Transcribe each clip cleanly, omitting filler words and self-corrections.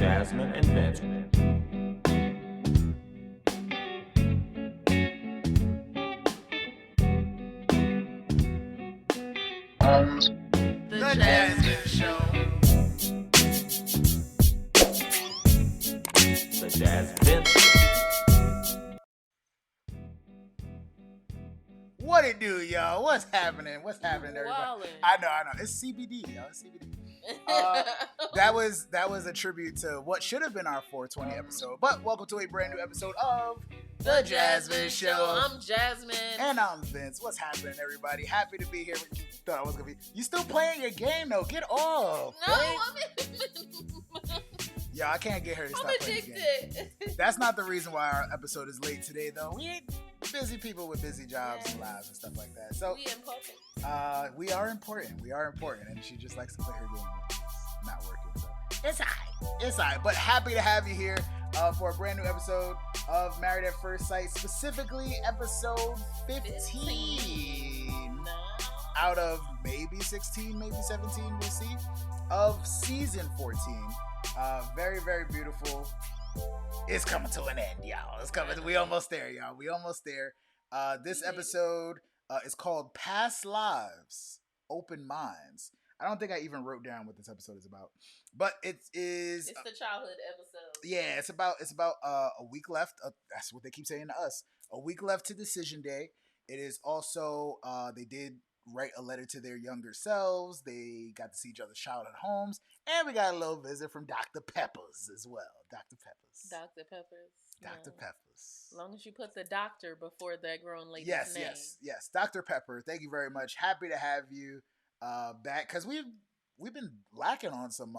Jasmyne and Vince. The JasVynce Show. The JasVynce. What it do, y'all? What's happening? What's happening, everybody? Wildin'. I know. It's CBD, y'all. It's CBD. That was a tribute to what should have been our 420 episode. But welcome to a brand new episode of The JasVynce Show. I'm Jasmine. And I'm Vince. What's happening, everybody? Happy to be here. You thought I was gonna be. You still playing your game though? Get off. No, babe. I'm Yeah, I can't get her to stop playing the game. addicted. That's not the reason why our episode is late today, though. We ain't busy people with busy jobs and lives and stuff like that. So We important. we are important. We are important, and she just likes to play her game. It's not working, so it's alright. It's alright. But happy to have you here for a brand new episode of Married at First Sight, specifically episode 15 out of maybe 16, maybe 17. We'll see of season 14. Very, very beautiful. It's coming to an end, y'all. It's coming. We almost there, y'all. We almost there. This episode is called Past Lives, Open Minds. I don't think I even wrote down what this episode is about, but it is. It's the childhood episode. Yeah, it's about a week left. That's what they keep saying to us. A week left to decision day. It is also they did write a letter to their younger selves. They got to see each other's childhood homes, and we got a little visit from Dr. Peppers as well. Dr. Peppers. Dr. Peppers. Dr. Peppers. As long as you put the doctor before that grown lady's Yes, name. yes. Dr. Pepper, thank you very much. Happy to have you back, because we've been lacking on some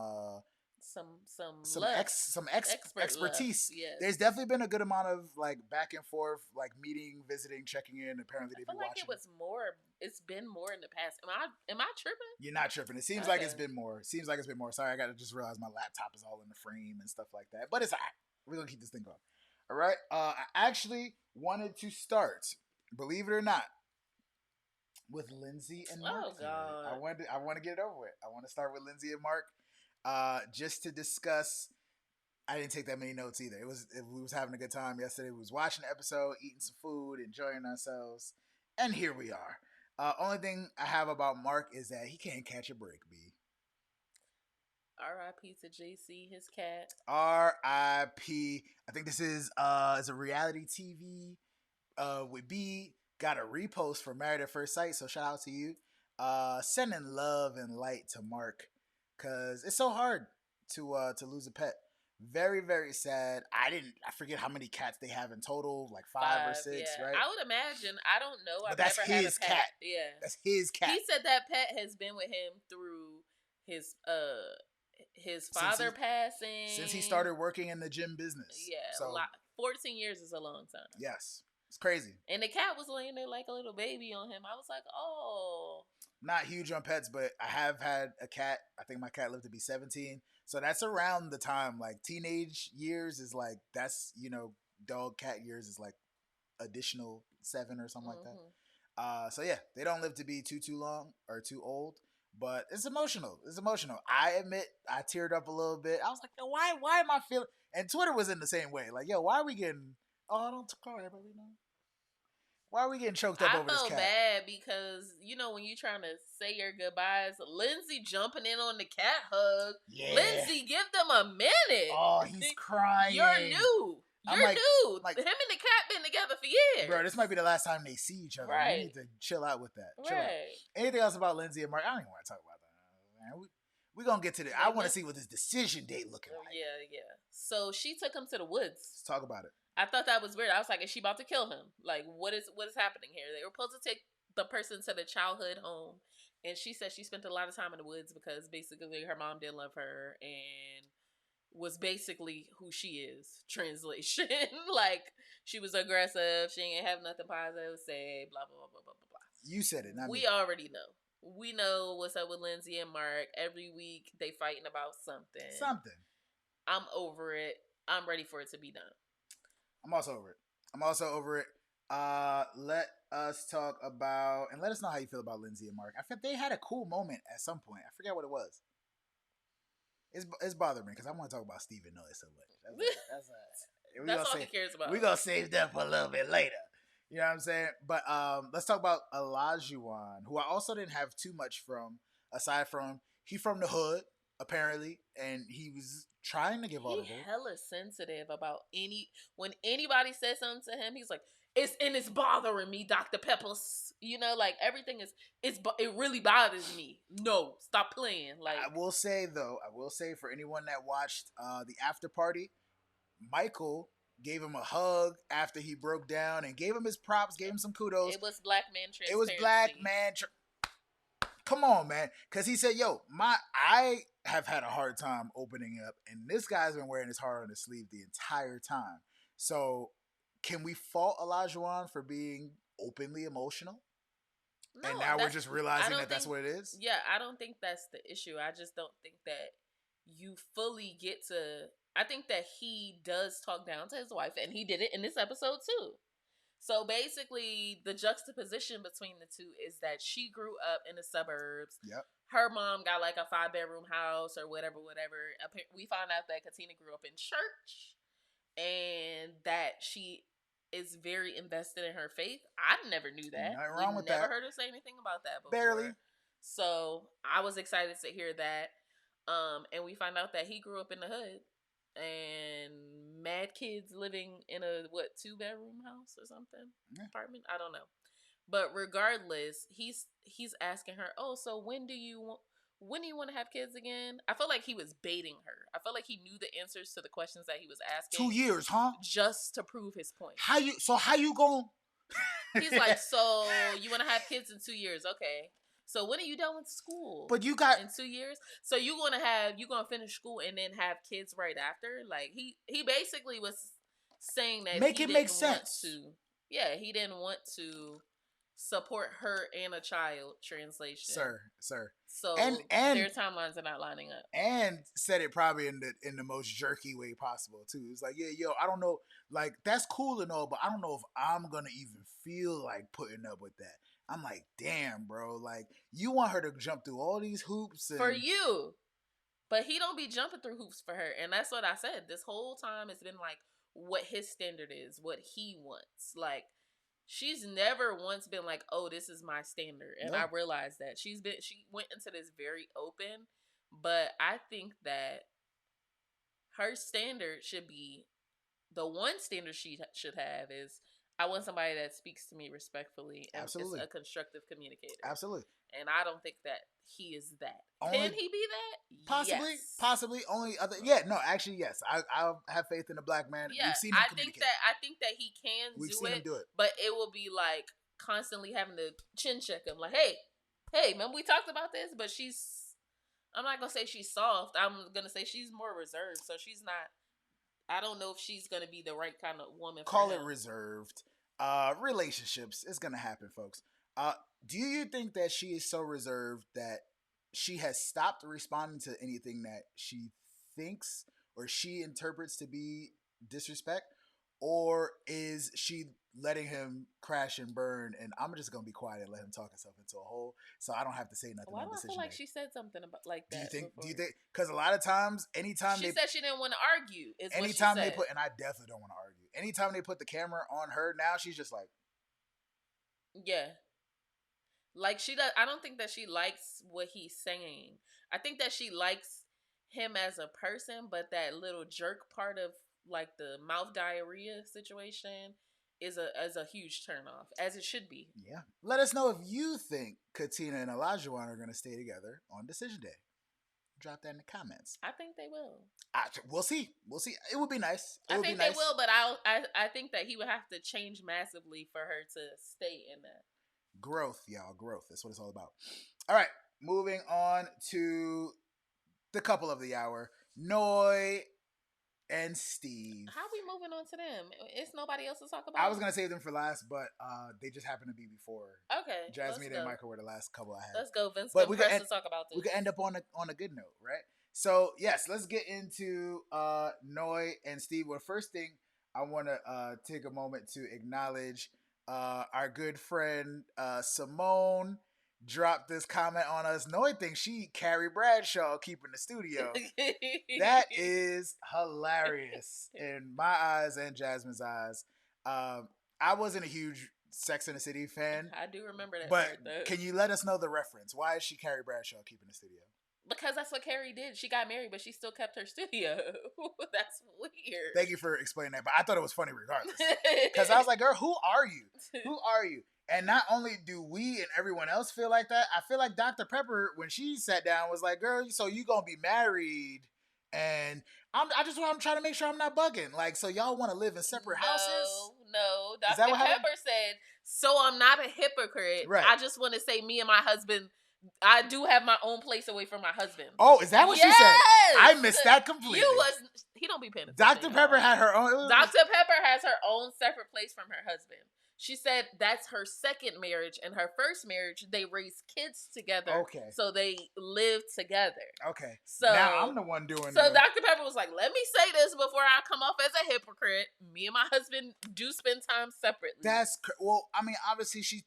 expertise. Yes. There's definitely been a good amount of like back and forth, like meeting, visiting, checking in. Apparently they've I been feel like watching. it was more. It's been more in the past. Am I tripping? You're not tripping. It seems like it's been more. Sorry, I got to just realize my laptop is all in the frame and stuff like that. But it's all right. We're going to keep this thing going. All right. I actually wanted to start, believe it or not, with Lindsay and Mark. Oh, God. I want to get it over with. I want to start with Lindsay and Mark just to discuss. I didn't take that many notes either. We was having a good time yesterday. We was watching the episode, eating some food, enjoying ourselves. And here we are. Only thing I have about Mark is that he can't catch a break, B. R.I.P. to JC, his cat. R.I.P. I think this is a reality TV with B. Got a repost for Married at First Sight, so shout out to you. Sending love and light to Mark, because it's so hard to lose a pet. Very, very sad. I forget how many cats they have in total, like five or six, yeah. right? I would imagine. I don't know. But I've that's never had a his pet. cat. Yeah. That's his cat. He said that pet has been with him through his father passing. Since he started working in the gym business. Yeah. So, 14 years is a long time. yes. It's crazy. And the cat was laying there like a little baby on him. I was like, oh. Not huge on pets, but I have had a cat. I think my cat lived to be 17. So that's around the time, like teenage years is like, that's, dog cat years is like additional 7 or something like that. So yeah, they don't live to be too long or too old, but it's emotional. It's emotional. I admit I teared up a little bit. I was like, yo, why am I feeling, and Twitter was in the same way. Like, yo, why are we getting, don't call everybody now. Why are we getting choked up over this cat? I felt bad because, when you're trying to say your goodbyes, Lindsay jumping in on the cat hug. Yeah. Lindsay, give them a minute. Oh, he's crying. You're new. Him and the cat been together for years. Bro, this might be the last time they see each other. Right. We need to chill out with that. Chill right. out. Anything else about Lindsay and Mark? I don't even want to talk about that. Man, we're going to get to the... I want to see what this decision date looking like. Yeah. So she took him to the woods. Let's talk about it. I thought that was weird. I was like, is she about to kill him? Like, what is happening here? They were supposed to take the person to the childhood home. And she said she spent a lot of time in the woods because basically her mom didn't love her and was basically who she is. Translation. Like, she was aggressive. She ain't have nothing positive to say. Blah, blah, blah, blah, blah, blah. You said it, not me. We already know. We know what's up with Lindsay and Mark. Every week they fighting about something. I'm over it. I'm ready for it to be done. I'm also over it. Let us talk about, and let us know how you feel about Lindsay and Mark. I think they had a cool moment at some point. I forget what it was. It's bothering me because I want to talk about Stephen Noy so much. That's all he cares about. We're gonna save that for a little bit later. You know what I'm saying? But let's talk about Olajuwon, who I also didn't have too much from, aside from he from the hood apparently, and he was trying to give all the He vote. hella sensitive about when anybody says something to him. He's like, it's bothering me, Dr. Peppers. You know, like everything it really bothers me. No, stop playing. Like I will say for anyone that watched the after party, Michael gave him a hug after he broke down and gave him his props, gave him some kudos. it was black man transparency. It was black man. Come on, man, because he said, "Yo, I have had a hard time opening up, and this guy's been wearing his heart on his sleeve the entire time." So, can we fault Olajuwon for being openly emotional? No, and now we're just realizing that's what it is? Yeah, I don't think that's the issue. I just don't think that you fully get to. I think that he does talk down to his wife, and he did it in this episode too. So basically, the juxtaposition between the two is that she grew up in the suburbs. Yep. Her mom got like a 5-bedroom house or whatever. We found out that Katina grew up in church and that she is very invested in her faith. I never knew that. Nothing wrong with that. Never heard her say anything about that before. Barely. So I was excited to hear that. And we found out that he grew up in the hood. And mad kids living in a 2-bedroom house or something, apartment. I don't know, but regardless, he's asking her, "Oh, so when do you want to have kids again?" I felt like he was baiting her. I felt like he knew the answers to the questions that he was asking. 2 years, huh? Just to prove his point. How you going? He's like, "So you want to have kids in 2 years? Okay. So when are you done with school? But you got in 2 years. So you gonna finish school and then have kids right after? Like he basically was saying that make it make sense. He didn't want to support her and a child. Translation, sir. So and their timelines are not lining up. And said it probably in the most jerky way possible too. It was like, yeah, yo, I don't know, like that's cool and all, but I don't know if I'm gonna even feel like putting up with that. I'm like, damn, bro. Like, you want her to jump through all these hoops for you, but he don't be jumping through hoops for her, and that's what I said. This whole time it's been like what his standard is, what he wants. Like, she's never once been like, "Oh, this is my standard," and I realized that she went into this very open, but I think that her standard should be the one standard she should have is, I want somebody that speaks to me respectfully and is a constructive communicator. Absolutely. And I don't think that he is that. Can he be that? Possibly. Yes. Possibly. Only other. Yeah. No. Actually, yes. I have faith in the black man. Yeah. We've seen him communicate. I think that he can We've seen him do it. But it will be like constantly having to chin check him. Like, hey, remember we talked about this? But I'm not gonna say she's soft. I'm gonna say she's more reserved. So she's not. I don't know if she's gonna be the right kind of woman. Call it reserved. Relationships. It's gonna happen, folks. Do you think that she is so reserved that she has stopped responding to anything that she thinks or she interprets to be disrespect, or is she letting him crash and burn? And I'm just gonna be quiet and let him talk himself into a hole, so I don't have to say nothing. Why do I feel like she said something about like that? Do you think? Because a lot of times, anytime she said she didn't want to argue. Anytime they put, and I definitely don't want to argue. Anytime they put the camera on her, now she's just like, yeah. Like she does. I don't think that she likes what he's saying. I think that she likes him as a person, but that little jerk part of like the mouth diarrhea situation is a huge turnoff, as it should be. Yeah. Let us know if you think Katina and Olajuwon are going to stay together on decision day. Drop that in the comments. I think they will. We'll see. It would be nice. I think they will, but I think that he would have to change massively for her to stay in that. Growth, y'all. Growth. That's what it's all about. All right. Moving on to the couple of the hour. Noy and Steve. How are we moving on to them? It's nobody else to talk about? I was going to save them for last, but they just happened to be before. Okay. Jasmine and Michael were the last couple I had. Let's go. Vince, but we can to talk about this. We can end up on a good note, right? So, yes, let's get into Noy and Steve. Well, first thing, I want to take a moment to acknowledge our good friend Simone dropped this comment on us. Noe thinks she Carrie Bradshaw keeping the studio. That is hilarious in my eyes and Jasmine's eyes. I wasn't a huge Sex and the City fan, I do remember that but part though. can you let us know the reference? Why is she Carrie Bradshaw keeping the studio? Because that's what Carrie did. She got married, but she still kept her studio. That's weird. Thank you for explaining that, but I thought it was funny regardless. Because I was like, girl, who are you? Who are you? And not only do we and everyone else feel like that, I feel like Dr. Pepper, when she sat down, was like, girl, so you gonna be married, and I'm trying to make sure I'm not bugging. Like, so y'all want to live in separate houses? No. Is that Dr. what Pepper happened? said, so I'm not a hypocrite. Right. I just want to say me and my husband, I do have my own place away from my husband. Oh, is that what she said? I missed that completely. He don't be paying attention. Dr. Pepper had her own. Dr. Pepper has her own separate place from her husband. She said that's her second marriage. And her first marriage, they raised kids together. Okay. So they lived together. Okay. So now I'm the one doing So Dr. Pepper was like, let me say this before I come off as a hypocrite. Me and my husband do spend time separately. Well, I mean, obviously she's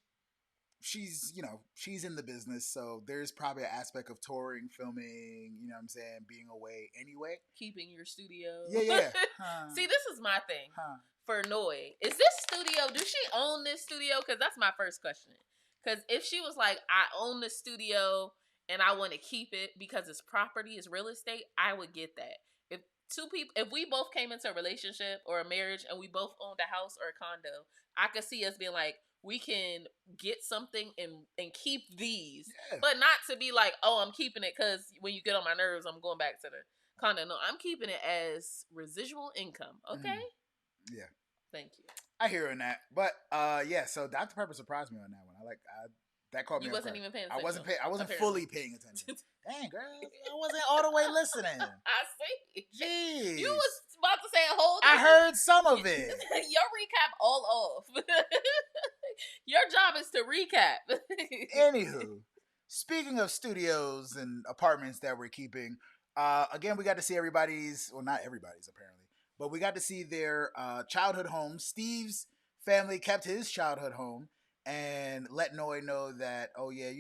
she's in the business, so there's probably an aspect of touring, filming, you know what I'm saying, being away anyway. Keeping your studio. Yeah. See, this is my thing. For Noi, is this studio, does she own this studio? Because that's my first question. Because if she was like, I own the studio and I want to keep it because it's property, it's real estate, I would get that. If we both came into a relationship or a marriage and we both owned a house or a condo, I could see us being like, we can get something and keep these. Yeah. But not to be like, oh, I'm keeping it because when you get on my nerves, I'm going back to the condo. No, I'm keeping it as residual income. Okay? Yeah. Thank you. I hear you in that. But yeah, so Dr. Pepper surprised me on that one. That caught me. You wasn't even paying attention. I wasn't fully paying attention. Dang, girl. I wasn't all the way listening. I see. Jeez. You was about to say a whole I heard some of it. Your recap all off. Your job is to recap. Anywho, speaking of studios and apartments that we're keeping, again, we got to see everybody's, well, not everybody's apparently, but we got to see their childhood home. Steve's family kept his childhood home and let Noi know that, oh yeah,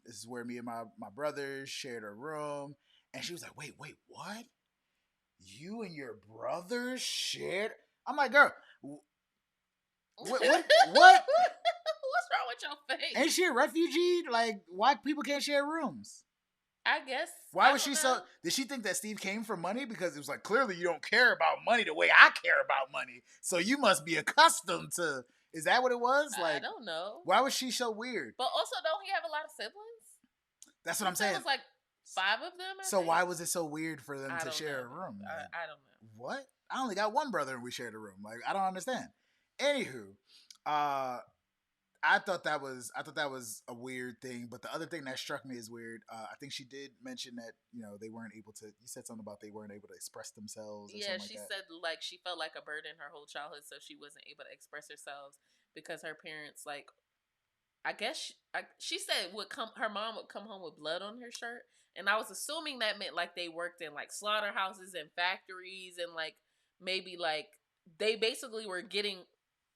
this is where me and my brothers shared a room. And she was like, wait, what? You and your brothers shared? I'm like, girl, what? What's wrong with your face? Ain't she a refugee? Like, why people can't share rooms? I guess. Why was she so? Did she think that Steve came for money? Because it was like, clearly you don't care about money the way I care about money. So you must be accustomed to. Is that what it was? Like, I don't know. Why was she so weird? But also, don't he have a lot of siblings? That's what I'm saying. It was like 5 of them. So why was it so weird for them to share a room? Like, I don't know. What? I only got one brother and we shared a room. Like, I don't understand. Anywho, I thought that was a weird thing, but the other thing that struck me as weird, I think she did mention that they weren't able to. You said something about they weren't able to express themselves. Or yeah, something she like said like she felt like a burden her whole childhood, so she wasn't able to express herself because her parents, like, I guess she said her mom would come home with blood on her shirt, and I was assuming that meant like they worked in like slaughterhouses and factories and like maybe like they basically were getting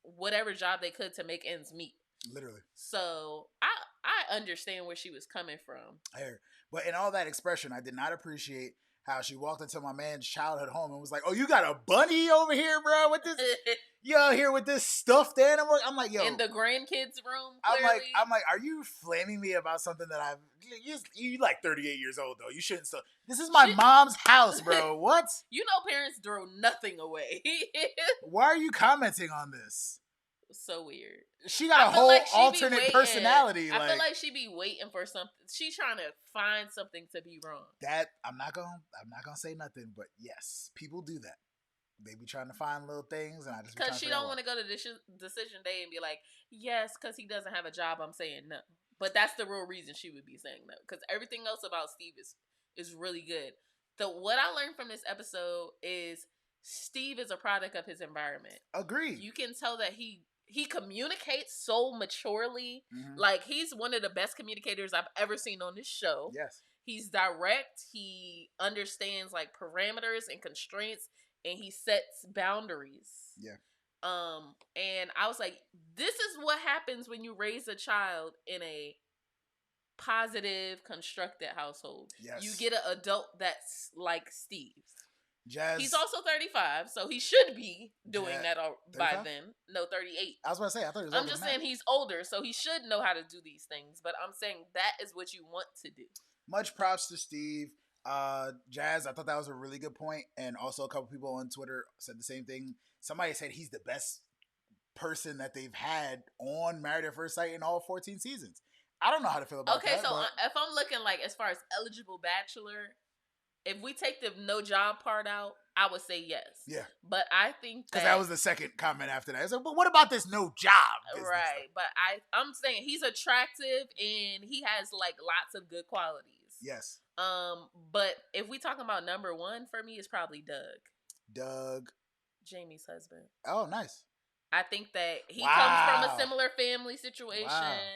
whatever job they could to make ends meet. Literally. So I understand where she was coming from. But in all that expression, I did not appreciate how she walked into my man's childhood home and was like, "Oh, you got a bunny over here, bro? With this, you out here with this stuffed animal?" I'm like, "Yo." In the grandkids' room. Clearly. I'm like, are you flaming me about something that you like 38 years old though? You shouldn't. So this is my mom's house, bro. What? Parents throw nothing away. Why are you commenting on this? So weird. She got a whole alternate personality. I feel like she be waiting for something. She's trying to find something to be wrong. That I'm not gonna say nothing, but yes, people do that. They be trying to find little things, and I just because she don't want to go to decision day and be like, yes, because he doesn't have a job. I'm saying no, but that's the real reason she would be saying no. Because everything else about Steve is really good. What I learned from this episode is Steve is a product of his environment. Agreed. You can tell that he communicates so maturely. Mm-hmm. Like, he's one of the best communicators I've ever seen on this show. Yes. He's direct. He understands, like, parameters and constraints, and he sets boundaries. Yeah. And I was like, this is what happens when you raise a child in a positive, constructed household. Yes. You get an adult that's like Steve. Jazz. He's also 35, so he should be doing that by 35? then. No, 38. I was about to say, I thought he was I'm older just than saying that. he's older, so he should know how to do these things. But I'm saying that is what you want to do. Much props to Steve. Jazz, I thought that was a really good point. And also a couple people on Twitter said the same thing. Somebody said he's the best person that they've had on Married at First Sight in all 14 seasons. I don't know how to feel about that. Okay, so if I'm looking like as far as eligible bachelor, if we take the no job part out, I would say yes. Yeah. But I think because that was the second comment after that. It's like, but what about this no job business? Right. But I'm saying he's attractive and he has like lots of good qualities. Yes. But if we talking about number one for me, it's probably Doug. Jamie's husband. Oh, nice. I think that he comes from a similar family situation.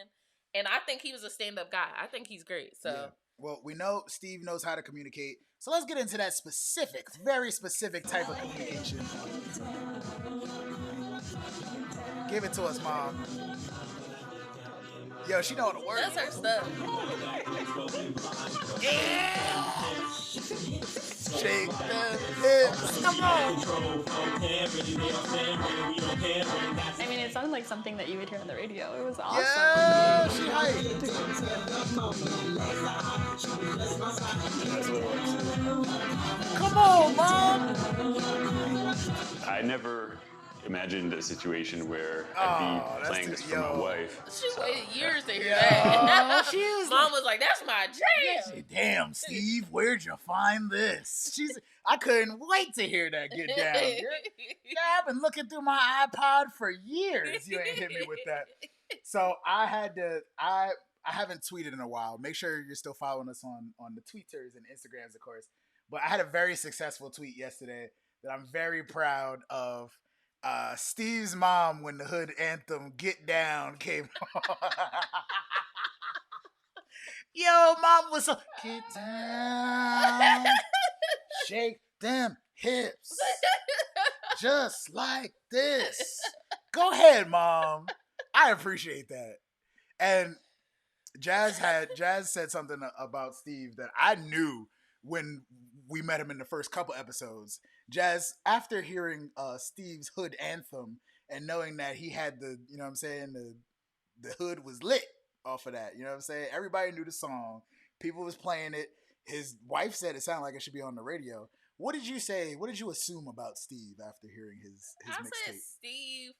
And I think he was a stand-up guy. I think he's great. So yeah. Well, we know Steve knows how to communicate. So let's get into that specific, very specific type of communication. Give it to us, Mom. Yo, she know the words. That's her stuff. Yeah. Shake the hips. Come on. I mean, it sounded like something that you would hear on the radio. It was awesome. Yeah, she hyped. Come on, Mom. I never imagined a situation where I'd be playing this for my wife. She waited years to hear that. Mom was like, "That's my jam." Damn, Steve, where'd you find this? I couldn't wait to hear that get down. Yeah, I've been looking through my iPod for years. You ain't hit me with that. So I haven't tweeted in a while. Make sure you're still following us on the Twitters and Instagrams, of course. But I had a very successful tweet yesterday that I'm very proud of. Steve's mom, when the hood anthem "Get Down" came on. Yo, mom was so get down, shake them hips, just like this. Go ahead, Mom. I appreciate that. And Jazz said something about Steve that I knew when we met him in the first couple episodes. Jazz, after hearing Steve's hood anthem and knowing that he had the, you know what I'm saying, the hood was lit off of that, you know what I'm saying? Everybody knew the song. People was playing it. His wife said it sounded like it should be on the radio. What did you say? What did you assume about Steve after hearing his mixtape? I said Steve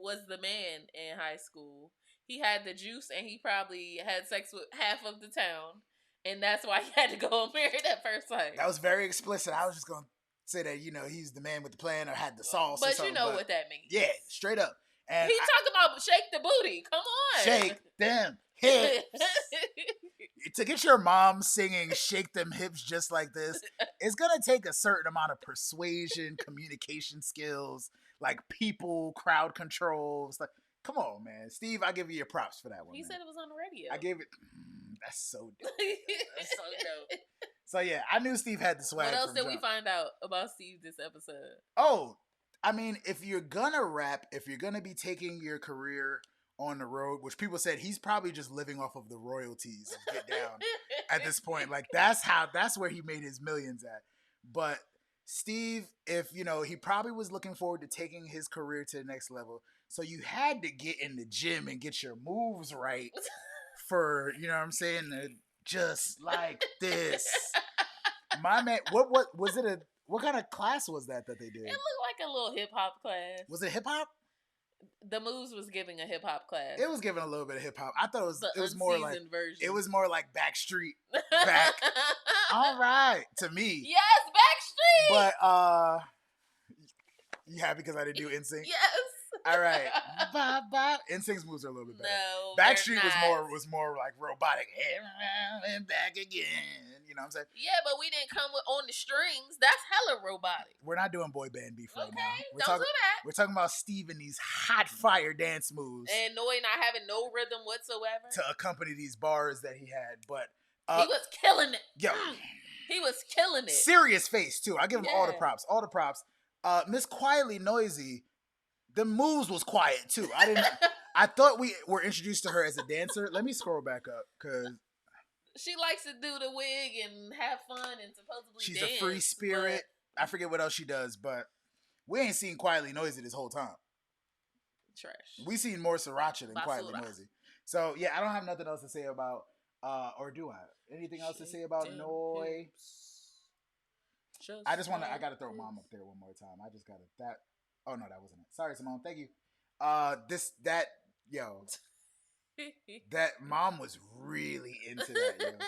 was the man in high school. He had the juice and he probably had sex with half of the town. And that's why he had to go Married at First Sight. That was very explicit. I was just going to say that, you know, he's the man with the plan or had the sauce but or something. You know what that means. Yeah, straight up. And he talking about shake the booty. Come on. Shake them hips. To get your mom singing "Shake Them Hips" just like this, it's going to take a certain amount of persuasion, communication skills, like people, crowd control. It's like, come on, man. Steve, I give you your props for that one. He said it was on the radio. I gave it. That's so dope. That's so dope. So, yeah, I knew Steve had the swag. What else did we find out about Steve this episode? Oh, I mean, if you're going to rap, if you're going to be taking your career on the road, which people said he's probably just living off of the royalties of Get Down at this point. Like, that's where he made his millions at. But Steve, if, you know, he probably was looking forward to taking his career to the next level. So you had to get in the gym and get your moves right for, you know what I'm saying, just like this. My man, what was it what kind of class was that they did? It looked like a little hip hop class. Was it hip hop? The moves was giving a hip hop class. It was giving a little bit of hip hop. I thought it was more like version. It was more like Backstreet back. All right, to me. Yes, Backstreet. But you happy because I didn't do NSYNC? Yes. All right. Bye bye. NSYNC's moves are a little bit better. No, Backstreet was more like robotic. And back again. You know what I'm saying? Yeah, but we didn't come on the strings. That's hella robotic. We're not doing boy band beef right now. Don't do that. We're talking about Steve and these hot fire dance moves. And Noy not having no rhythm whatsoever. To accompany these bars that he had. But he was killing it. Yo. He was killing it. Serious face, too. I give him all the props. All the props. Miss Quietly Noisy, the moves was quiet, too. I thought we were introduced to her as a dancer. Let me scroll back up, because She likes to do the wig and have fun and supposedly She's dance, a free spirit. I forget what else she does, but we ain't seen Quietly Noisy this whole time. Trash. We seen more Sriracha than Quietly Basura. Noisy. So yeah, I don't have nothing else to say about. Or do I? Anything else to say about Noi? I just want to. I gotta throw Mom up there one more time. I just gotta that. Oh no, that wasn't it. Sorry, Simone. Thank you. That Mom was really into that, yo.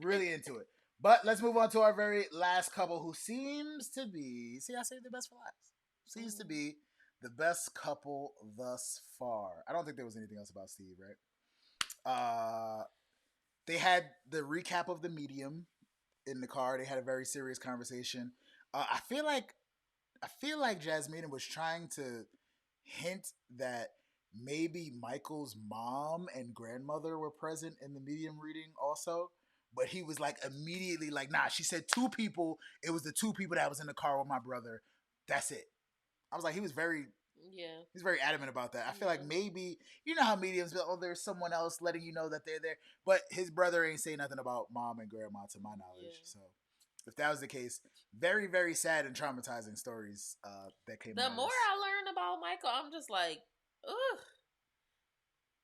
Really into it. But let's move on to our very last couple, who seems to be. See, I saved the best for last. Seems to be the best couple thus far. I don't think there was anything else about Steve, right? They had the recap of The Medium in the car. They had a very serious conversation. I feel like Jasmyne was trying to hint that maybe Michael's mom and grandmother were present in the Medium reading also. But he was like immediately like, nah, she said 2 people. It was the 2 people that was in the car with my brother. That's it. I was like, he's very adamant about that. I feel like maybe, you know how mediums, there's someone else letting you know that they're there. But his brother ain't say nothing about mom and grandma to my knowledge. Yeah. So if that was the case, very, very sad and traumatizing stories that came out. The more I learn about Michael, I'm just like, ugh.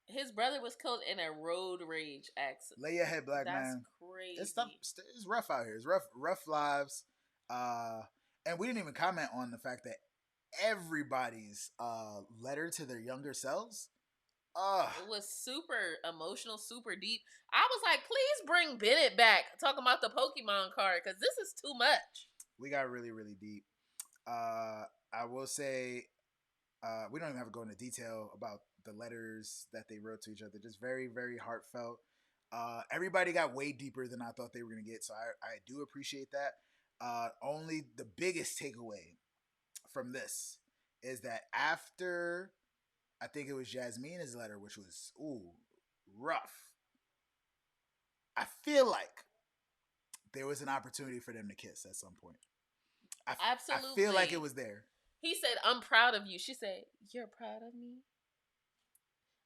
His brother was killed in a road rage accident. Lay your head, black man. That's crazy. It's rough out here. It's rough lives. And we didn't even comment on the fact that everybody's letter to their younger selves. It was super emotional, super deep. I was like, please bring Bennett back talking about the Pokemon card, because this is too much. We got really, really deep. I will say, we don't even have to go into detail about the letters that they wrote to each other. Just very, very heartfelt. Everybody got way deeper than I thought they were going to get, so I do appreciate that. Only the biggest takeaway from this is that after, I think it was Jasmyne's letter, which was rough, I feel like there was an opportunity for them to kiss at some point. Absolutely. I feel like it was there. He said, I'm proud of you. She said, you're proud of me?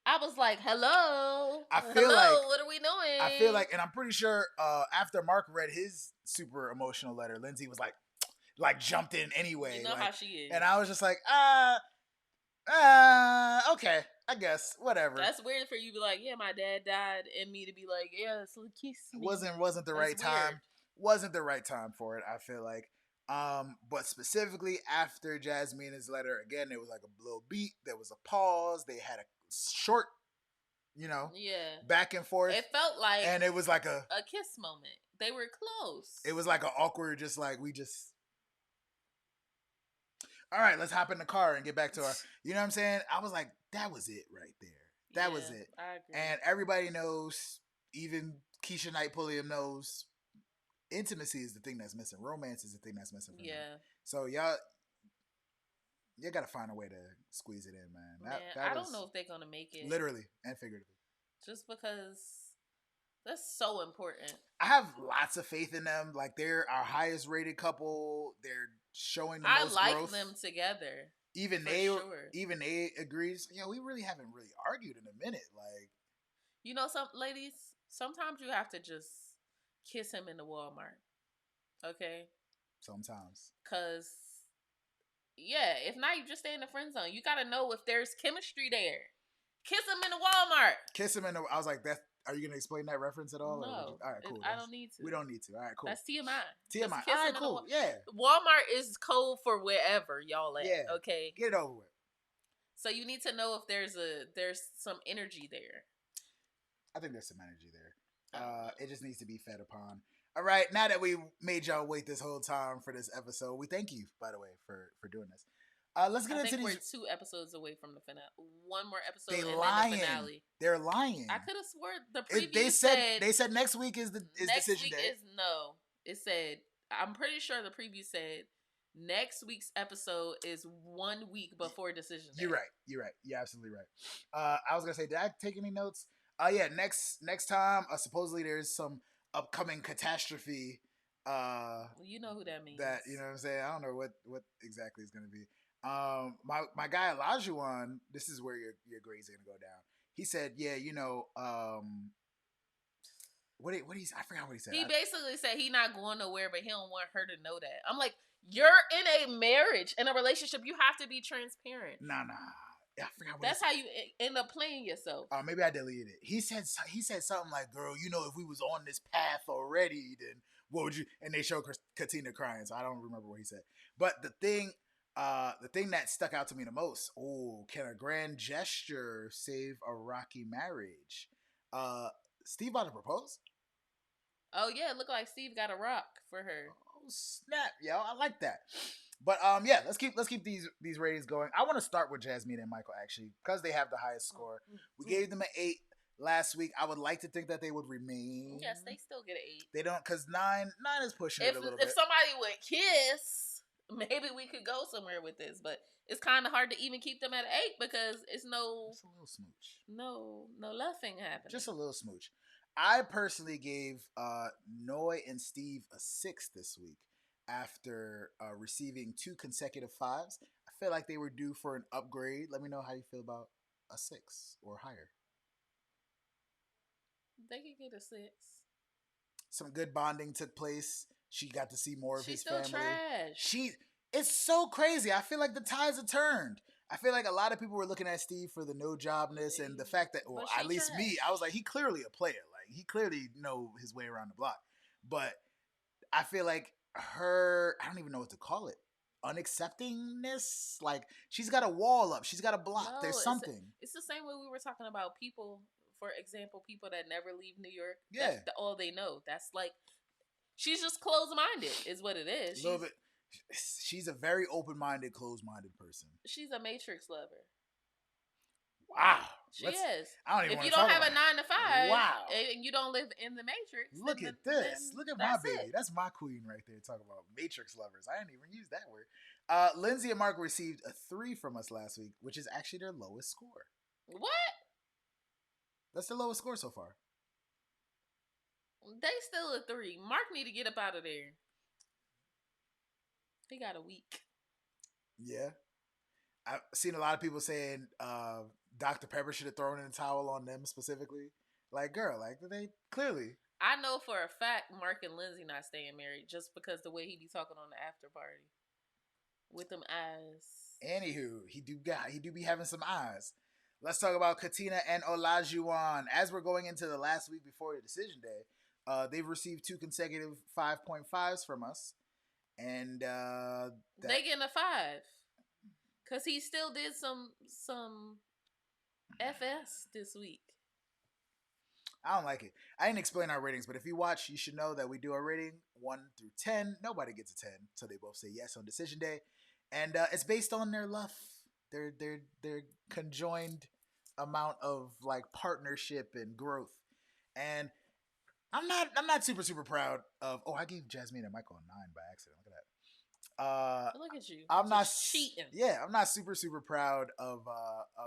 I was like, hello. What are we doing? I feel like, and I'm pretty sure after Mark read his super emotional letter, Lindsay was like jumped in anyway. You know how she is. And I was just like, okay, I guess, whatever. That's weird for you to be like, yeah, my dad died, and me to be like, yeah, so kiss me. Wasn't the right time. Wasn't the right time for it, I feel like. But specifically after Jasmyne's letter, again, there was like a little beat, there was a pause, they had a short, back and forth. It felt like, and it was like a kiss moment. They were close. It was like an awkward, just like all right, let's hop in the car and get back to our, you know what I'm saying? I was like, that was it right there. That was it. I agree. And everybody knows, even Keisha Knight Pulliam knows, intimacy is the thing that's missing. Romance is the thing that's missing. Yeah. So y'all gotta find a way to squeeze it in, man. I don't know if they're gonna make it. Literally and figuratively. Just because that's so important. I have lots of faith in them. Like, they're our highest rated couple. They're showing the most growth. them together. Even they agrees. We really haven't really argued in a minute. Like, some ladies, sometimes you have to just kiss him in the Walmart. Okay? Sometimes. Because, if not, you just stay in the friend zone. You got to know if there's chemistry there. Kiss him in the Walmart. I was like, are you going to explain that reference at all? No. All right, cool. I don't need to. We don't need to. All right, cool. That's TMI. TMI. All right, cool. Yeah. Walmart is code for wherever y'all at. Yeah. Okay? Get it over with. So you need to know if there's some energy there. I think there's some energy there. It just needs to be fed upon. All right, now that we made y'all wait this whole time for this episode, we thank you, by the way, for doing this. Let's get into these. We're 2 episodes away from the finale. One more episode then the finale. They're lying. I could have swore the preview they said next week is decision day. It said, I'm pretty sure the preview said next week's episode is 1 week before decision day. You're right. You're absolutely right. I was gonna say, did I take any notes? Next time, supposedly there's some upcoming catastrophe. You know who that means. That, you know what I'm saying? I don't know what exactly is gonna be. My guy Elijah, this is where your grades are gonna go down. He said, I forgot what he said. He basically said he not going nowhere, but he don't want her to know that. I'm like, you're in a marriage, in a relationship. You have to be transparent. Nah. Yeah, I forgot what That's how you end up playing yourself. Maybe I deleted it. He said something like, "Girl, you know, if we was on this path already, then what would you?" And they show Katina crying, so I don't remember what he said. But the thing that stuck out to me the most, can a grand gesture save a rocky marriage? Steve about to propose? Oh yeah, it looked like Steve got a rock for her. Oh snap, yo, I like that. But let's keep these ratings going. I want to start with Jasmyne and Michael actually because they have the highest score. We gave them an 8 last week. I would like to think that they would remain. Yes, they still get an 8. They don't, because 9 is pushing it a little bit. If somebody would kiss, maybe we could go somewhere with this. But it's kind of hard to even keep them at an 8 because it's a little smooch. No loving happening. Just a little smooch. I personally gave Noi and Steve a 6 this week after receiving 2 consecutive 5s. I feel like they were due for an upgrade. Let me know how you feel about a 6 or higher. They could get a 6. Some good bonding took place. She got to see more of his family. She's still trash. It's so crazy. I feel like the tides have turned. I feel like a lot of people were looking at Steve for the no jobness and the fact that, well, at least me, I was like, he clearly a player. Like, he clearly know his way around the block. But I feel like her, I don't even know what to call it, unacceptingness. Like, she's got a wall up. She's got a block. No, there's something. It's the same way we were talking about people, for example, people that never leave New York. Yeah. That's all they know. That's like, she's just closed-minded is what it is. A little bit. She's a very open-minded, closed-minded person. She's a Matrix lover. Wow. She is. I don't even if you don't have a 9 to 5, wow, and you don't live in the Matrix, look at this. Look at my baby. That's my queen right there. Talking about Matrix lovers. I didn't even use that word. Lindsay and Mark received a 3 from us last week, which is actually their lowest score. What? That's the lowest score so far. They still a 3. Mark need to get up out of there. He got a week. Yeah. I've seen a lot of people saying Dr. Pepper should have thrown in the towel on them specifically. Like, girl, like, they clearly. I know for a fact Mark and Lindsay not staying married just because the way he be talking on the after party. With them eyes. Anywho, he do be having some eyes. Let's talk about Katina and Olajuwon. As we're going into the last week before the decision day, they've received 2 consecutive 5.5s from us. And they getting a 5. Cause he still did some FS this week. I don't like it. I didn't explain our ratings, but if you watch, you should know that we do a rating 1 through 10. Nobody gets a 10, so they both say yes on decision day, and it's based on their love, their conjoined amount of like partnership and growth. And I'm not super proud of. Oh, I gave Jasmyne and Michael a 9 by accident. Look at that. Look at you. I'm not cheating. Yeah, I'm not super proud of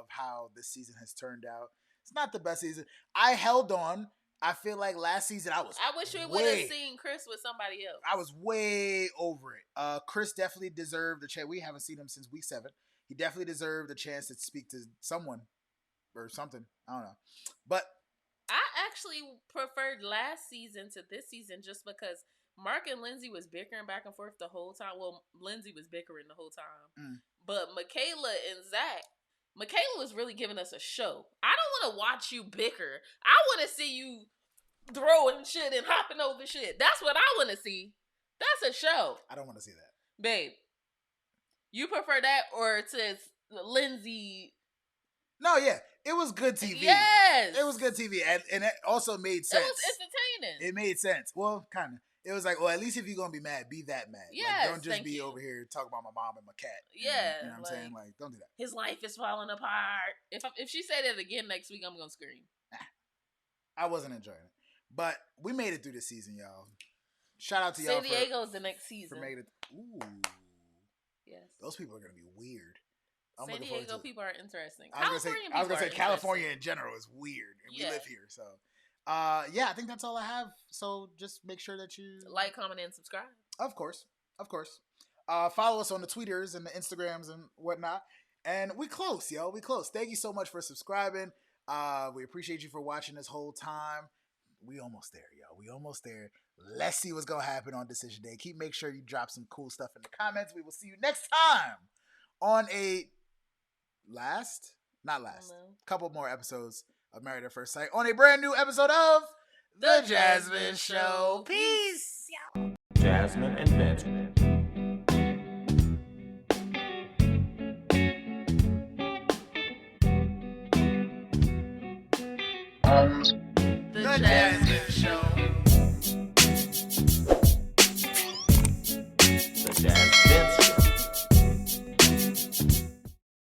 how this season has turned out. It's not the best season. I held on. I feel like last season I wish we would have seen Chris with somebody else. I was way over it. Chris definitely deserved the chance. We haven't seen him since week 7. He definitely deserved a chance to speak to someone or something. I don't know. But I actually preferred last season to this season just because Mark and Lindsay was bickering back and forth the whole time. Well, Lindsay was bickering the whole time. But Michaela and Zach, Michaela was really giving us a show. I don't want to watch you bicker. I want to see you throwing shit and hopping over shit. That's what I want to see. That's a show. I don't want to see that. Babe, you prefer that or to Lindsay? No, yeah. It was good TV. Yes. It was good TV. And it also made sense. It was entertaining. It made sense. Well, kind of. It was like, well, at least if you're going to be mad, be that mad. Yes, like, don't just be over here talking about my mom and my cat. Yeah. You know what I'm saying? Like, don't do that. His life is falling apart. If she said it again next week, I'm going to scream. I wasn't enjoying it. But we made it through this season, y'all. Shout out to y'all. San Diego's the next season. For making it. Ooh. Yes. Those people are going to be weird. San Diego people are interesting. I was going to say California in general is weird. And we live here, so. Yeah, I think that's all I have. So just make sure that you like, comment, and subscribe. Of course. Follow us on the Twitters and the Instagrams and whatnot. And we close, yo. We close. Thank you so much for subscribing. We appreciate you for watching this whole time. We almost there, yo. We almost there. Let's see what's gonna happen on decision day. Make sure you drop some cool stuff in the comments. We will see you next time on a couple more episodes of Married at First Sight on a brand new episode of The Jasmyne Show. Peace. Jasmyne and Vince. The Jasmyne Show.